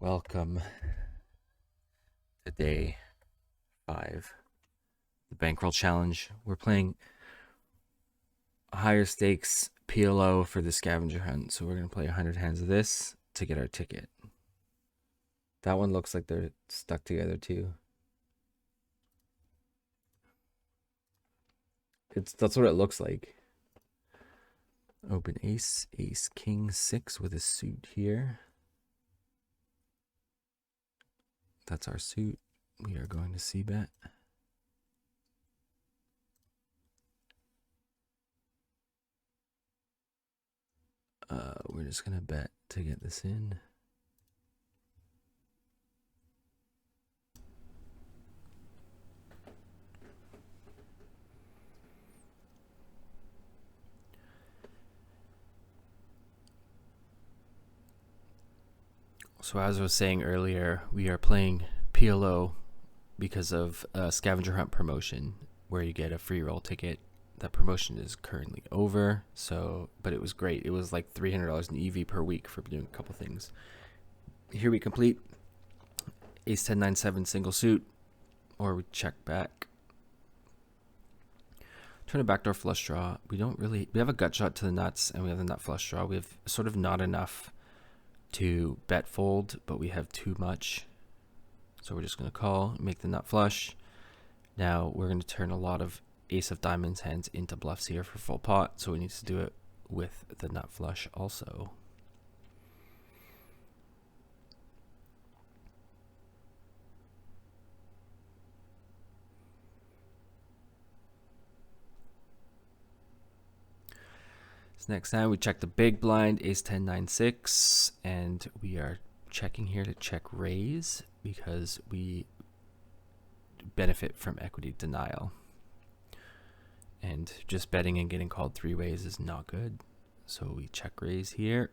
Welcome to day 5, the Bankroll Challenge. We're playing a higher stakes PLO for the scavenger hunt. So we're going to play 100 hands of this to get our ticket. That one looks like they're stuck together too. That's what it looks like. Open ace, ace, king, 6 with a suit here. That's our suit. We are going to c-bet. We're just going to bet to get this in. So as I was saying earlier, we are playing PLO because of a scavenger hunt promotion where you get a free roll ticket. That promotion is currently over, but it was great. It was like $300 in EV per week for doing a couple things. Here we complete ace 10 9 7 single suit, or we check back. Turn a backdoor flush draw. We have a gut shot to the nuts, and we have the nut flush draw. We have sort of not enough to bet fold, but we have too much. So we're just going to call, make the nut flush. Now we're going to turn a lot of ace of diamonds hands into bluffs here for full pot, so we need to do it with the nut flush also. So next time we check the big blind, ace 10 9 6, and we are checking here to check raise because we benefit from equity denial. And just betting and getting called 3 ways is not good. So we check raise here.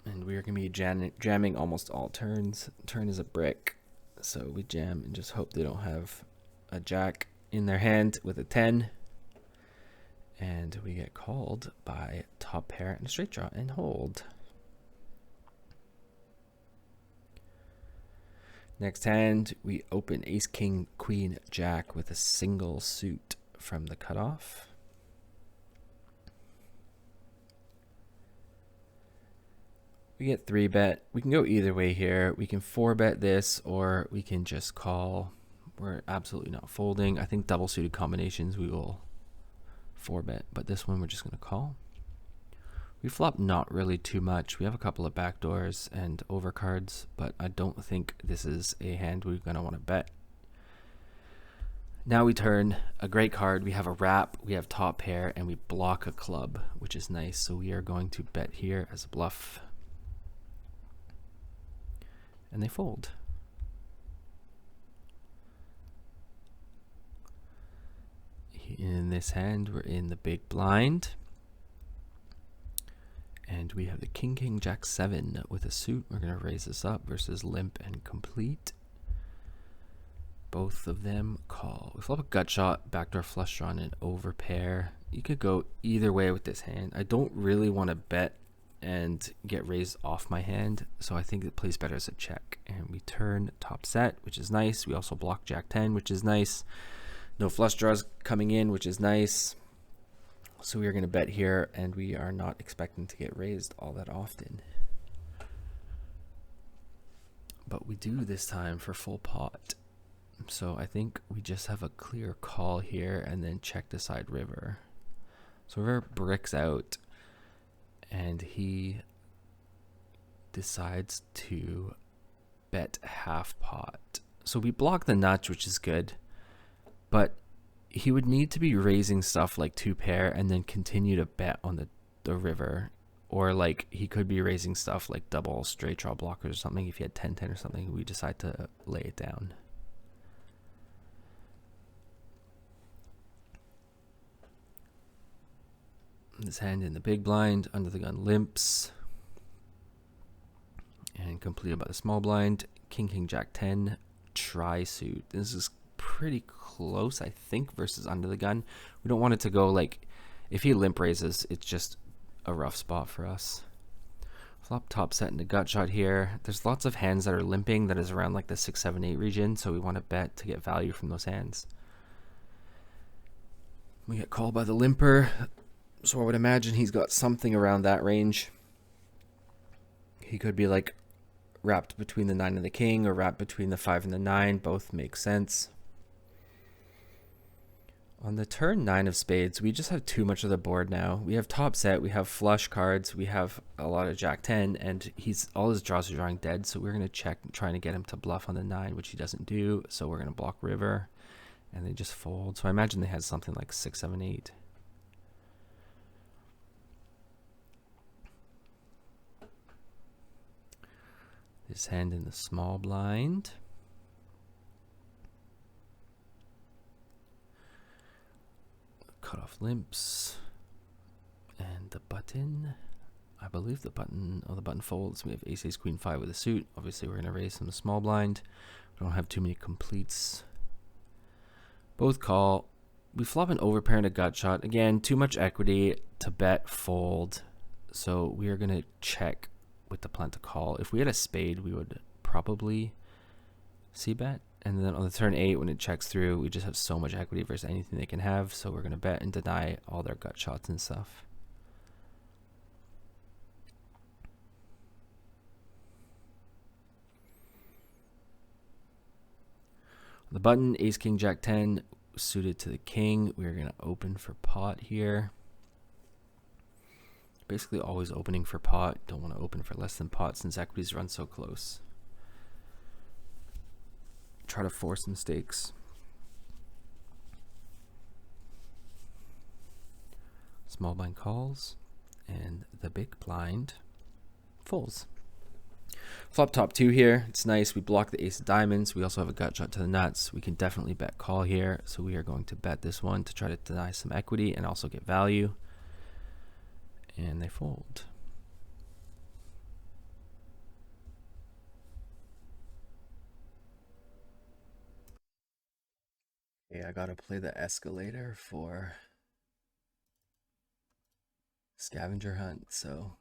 And we are going to be jamming almost all turns. Turn is a brick. So we jam and just hope they don't have a jack in their hand with a 10. And we get called by top pair and a straight draw and hold. Next hand, we open ace, king, queen, jack with a single suit from the cutoff. We get 3-bet. We can go either way here. We can 4-bet this, or we can just call. We're absolutely not folding. I think double suited combinations we will 4-bet, but this one we're just going to call. We flop not really too much. We have a couple of backdoors and overcards, but I don't think this is a hand we're going to want to bet. Now we turn a great card. We have a wrap, we have top pair, and we block a club, which is nice. So we are going to bet here as a bluff. And they fold. In this hand, we're in the big blind. And we have the king, king, jack 7 with a suit. We're going to raise this up versus limp and complete. Both of them call. We flop a gut shot, backdoor flush draw, and an overpair. You could go either way with this hand. I don't really want to bet and get raised off my hand, so I think it plays better as a check. And we turn top set, which is nice. We also block jack 10, which is nice. No flush draws coming in, which is nice. So we are going to bet here, and we are not expecting to get raised all that often. But we do this time for full pot. So I think we just have a clear call here and then check the side river. So river bricks out, and he decides to bet half pot. So we block the nuts, which is good, but he would need to be raising stuff like 2 pair and then continue to bet on the river. Or like he could be raising stuff like double straight draw blockers or something. If he had 10-10 or something, we decide to lay it down. This hand in the big blind, under the gun limps. And completed by the small blind. King, king, jack 10, tri suit. This is pretty close, I think, versus under the gun. We don't want it to go like, if he limp raises, it's just a rough spot for us. Flop top set into gut shot here. There's lots of hands that are limping that is around like the 6, 7, 8 region, so we want to bet to get value from those hands. We get called by the limper, so I would imagine he's got something around that range. He could be like wrapped between the 9 and the king, or wrapped between the 5 and the 9. Both make sense. On the turn 9 of spades, we just have too much of the board now. We have top set, we have flush cards, we have a lot of jack 10, and all his draws are drawing dead, so we're going to check, trying to get him to bluff on the 9, which he doesn't do, so we're going to block river, and they just fold. So I imagine they had something like 6, 7, 8. His hand in the small blind. Cut off limps. And the button. I believe the button, the button folds. We have ace, ace, queen, 5 with a suit. Obviously, we're going to raise from the small blind. We don't have too many completes. Both call. We flop an overpair and a gut shot. Again, too much equity to bet, fold. So we are going to check with the plan to call. If we had a spade, we would probably c-bet. And then on the turn 8, when it checks through, we just have so much equity versus anything they can have. So we're going to bet and deny all their gut shots and stuff. The button, ace, king, jack 10, suited to the king. We are going to open for pot here. Basically always opening for pot. Don't want to open for less than pot since equities run so close. Try to force mistakes. Small blind calls, and the big blind folds. Flop top 2 here. It's nice. We block the ace of diamonds. We also have a gut shot to the nuts. We can definitely bet call here. So we are going to bet this one to try to deny some equity and also get value. And they fold. Okay, I gotta play the escalator for scavenger hunt, so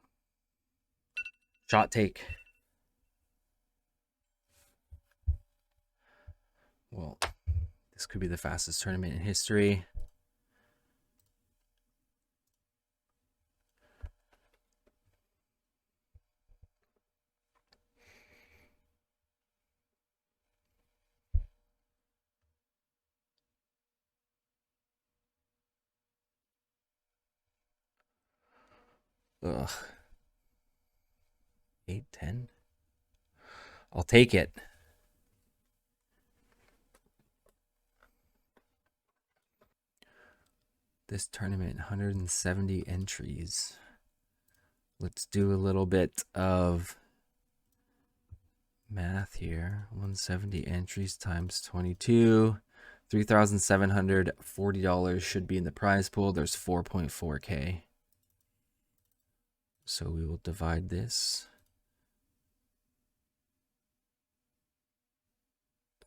shot take. Well, this could be the fastest tournament in history. Ugh. 8, 10. I'll take it. This tournament, 170 entries. Let's do a little bit of math here. 170 entries times 22. $3,740 should be in the prize pool. There's 4.4K. So we will divide this.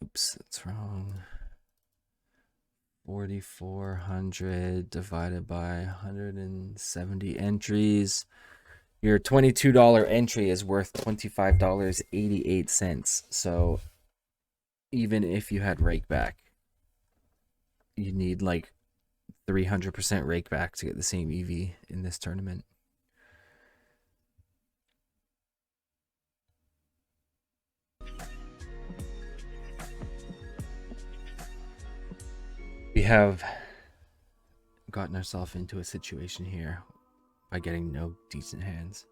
Oops, that's wrong. 4,400 divided by 170 entries. Your $22 entry is worth $25.88. So even if you had rake back, you need like 300% rake back to get the same EV in this tournament. We have gotten ourselves into a situation here by getting no decent hands.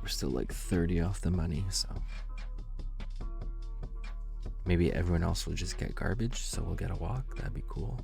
We're still like 30 off the money, so maybe everyone else will just get garbage, so we'll get a walk. That'd be cool.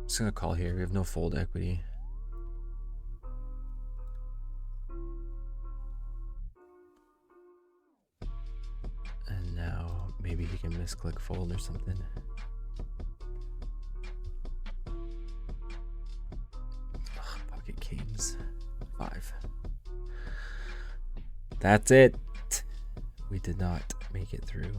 Just gonna call here. We have no fold equity. And now maybe he can misclick fold or something. Ugh, pocket kings. 5. That's it. We did not make it through.